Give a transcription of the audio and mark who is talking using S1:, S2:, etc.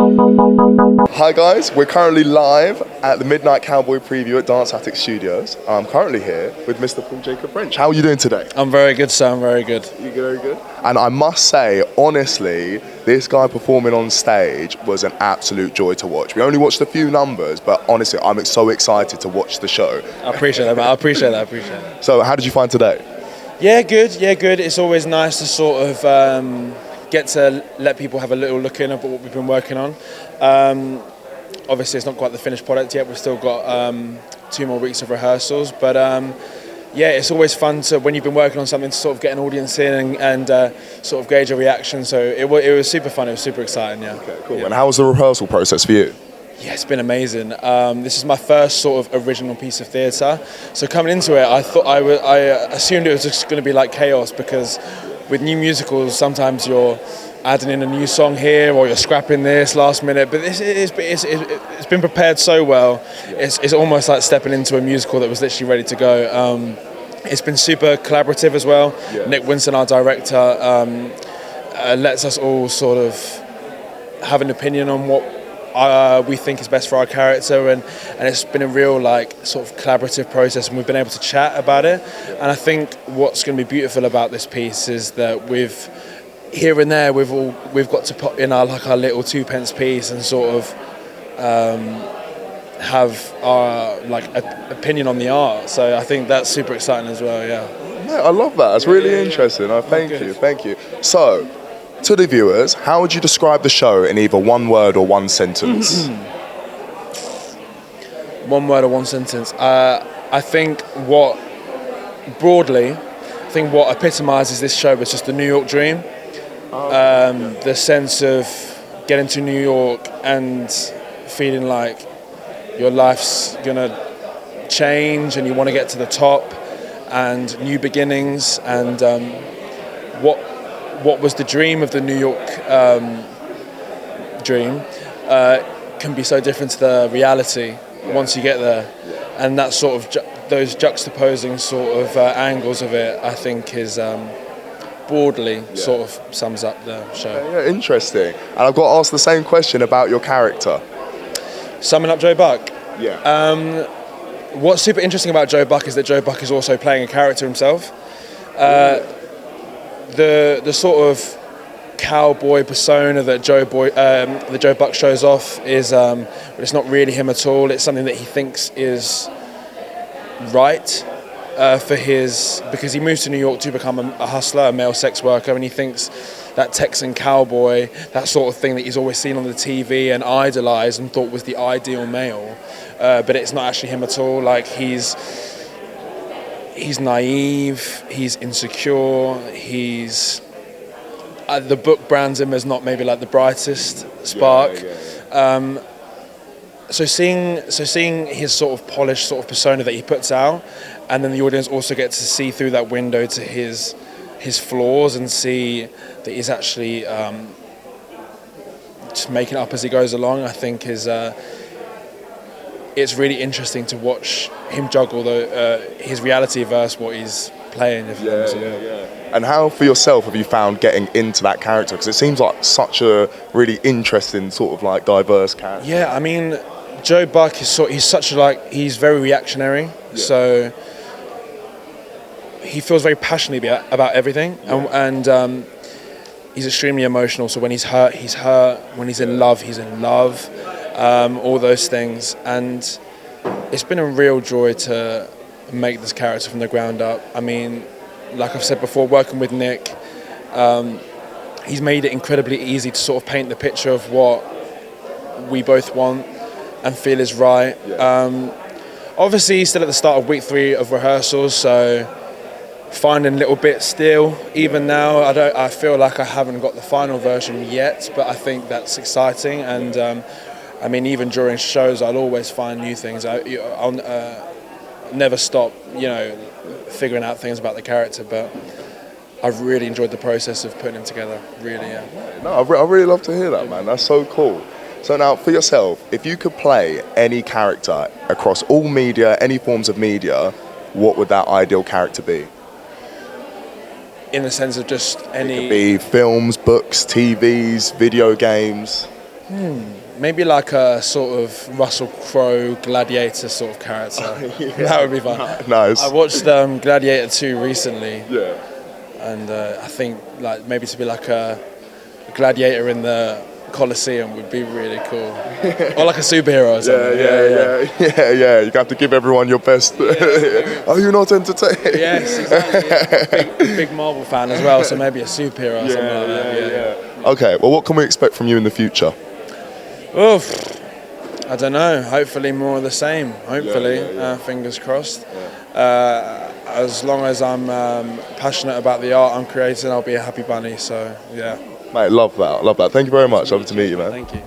S1: Hi guys, we're currently live at the Midnight Cowboy preview at Dance Attic Studios. I'm currently here with Mr. Paul Jacob French. How are you doing today?
S2: I'm very good, sir. I'm very good.
S1: You're very good. And I must say, honestly, this guy performing on stage was an absolute joy to watch. We only watched a few numbers, but honestly, I'm so excited to watch the show.
S2: I appreciate that, man. I appreciate that.
S1: So, how did you find today?
S2: Yeah, good. It's always nice to sort of get to let people have a little look in at what we've been working on. Obviously, it's not quite the finished product yet. We've still got 2 more weeks of rehearsals, but yeah, it's always fun to, when you've been working on something, to sort of get an audience in and sort of gauge a reaction. So it was super fun. It was super exciting. Yeah. Okay,
S1: cool. Yeah. And how was the rehearsal process for you?
S2: Yeah, it's been amazing. This is my first sort of original piece of theatre. So coming into it, I assumed it was just going to be like chaos, because with new musicals, sometimes you're adding in a new song here or you're scrapping this last minute. But it's been prepared so well. It's almost like stepping into a musical that was literally ready to go. It's been super collaborative as well. Yeah. Nick Winston, our director, lets us all sort of have an opinion on what we think is best for our character, and it's been a real sort of collaborative process, and we've been able to chat about it. And I think what's going to be beautiful about this piece is that here and there we've got to put in our little 2p piece and sort of have our opinion on the art. So I think that's super exciting as well. Yeah.
S1: Yeah, I love that. It's really interesting. Thank you. So, to the viewers, how would you describe the show in either one word or one sentence?
S2: One word or one sentence. I think what epitomises this show is just the New York dream. The sense of getting to New York and feeling like your life's gonna change and you want to get to the top, and new beginnings, and what was the dream of the New York dream can be so different to the reality once you get there. And that sort of those juxtaposing sort of angles of it, I think, is broadly sort of sums up the show.
S1: Yeah, interesting. And I've got to ask the same question about your character.
S2: Summing up Joe Buck.
S1: Yeah.
S2: What's super interesting about Joe Buck is that Joe Buck is also playing a character himself. The sort of cowboy persona that Joe Buck shows off is, it's not really him at all. It's something that he thinks is right because he moves to New York to become a hustler, a male sex worker, and he thinks that Texan cowboy, that sort of thing that he's always seen on the TV and idolised and thought was the ideal male, but it's not actually him at all. He's naive, he's insecure, the book brands him as not maybe the brightest spark. So seeing his sort of polished sort of persona that he puts out, and then the audience also gets to see through that window to his flaws and see that he's actually just making it up as he goes along, I think is it's really interesting to watch him juggle his reality versus what he's playing.
S1: And how, for yourself, have you found getting into that character? Because it seems like such a really interesting sort of diverse character.
S2: Yeah, I mean, Joe Buck is he's very reactionary. Yeah. So he feels very passionately about everything, and he's extremely emotional. So when he's hurt, he's hurt. When he's in love, he's in love. All those things, and it's been a real joy to make this character from the ground up. I mean, like I've said before, working with Nick, he's made it incredibly easy to sort of paint the picture of what we both want and feel is right. Obviously, he's still at the start of week 3 of rehearsals, so finding little bits still. Even now, I feel like I haven't got the final version yet, but I think that's exciting. And I mean, even during shows, I'll always find new things. I'll never stop, figuring out things about the character. But I've really enjoyed the process of putting him together. Really, yeah.
S1: No, I really love to hear that, man. That's so cool. So now, for yourself, if you could play any character across all media, any forms of media, what would that ideal character be?
S2: In the sense of just any...
S1: It could be films, books, TVs, video games.
S2: Maybe like a sort of Russell Crowe Gladiator sort of character. That would be fun.
S1: Nice.
S2: I watched Gladiator 2 recently,
S1: Yeah.
S2: and I think like maybe to be like a gladiator in the Colosseum would be really cool, or like a superhero or something.
S1: Yeah. You have to give everyone your best. Are you not entertained?
S2: Yes, exactly. Big Marvel fan as well, so maybe a superhero or something like that.
S1: Okay, well, what can we expect from you in the future?
S2: Oof. I don't know. Hopefully more of the same. Hopefully, fingers crossed. As long as I'm passionate about the art I'm creating, I'll be a happy bunny. So yeah.
S1: Mate, love that. Thank you very much. Lovely to meet you, man.
S2: Thank you.